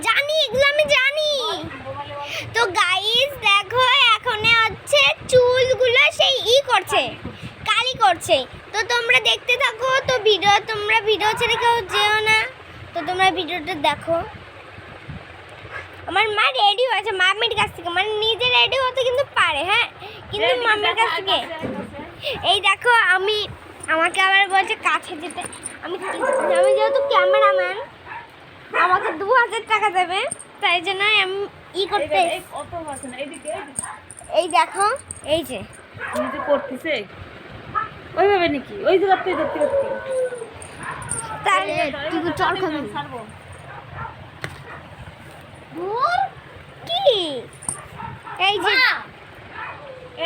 জানি, এগুলো আমি জানি। তো গাইস দেখো, এখন হচ্ছে চুলগুলো সেই করছে, কালি করছে। তো তোমরা দেখতে থাকো। তো তোমরা ভিডিও ছেড়ে কেউ যেও না। তো তোমরা ভিডিওটা দেখো। আমার মা রেডি হয়েছে মাম্মির কাছ থেকে, মানে নিজে রেডি হতে কিন্তু পারে, হ্যাঁ, কিন্তু মাম্মির কাছ থেকে। এই দেখো, আমাকে আবার বলছে কাছে যেতে। আমি যেহেতু ক্যামেরাম্যান, আমাকে 2000 টাকা দেবে, তাই জন্য আমি করতে। এই দেখো, এই যে করতেছে ওইভাবে নাকি, ওই জায়গাতে দেখতে দেখতে তাহলে তুই চল খাবি কি? এই যে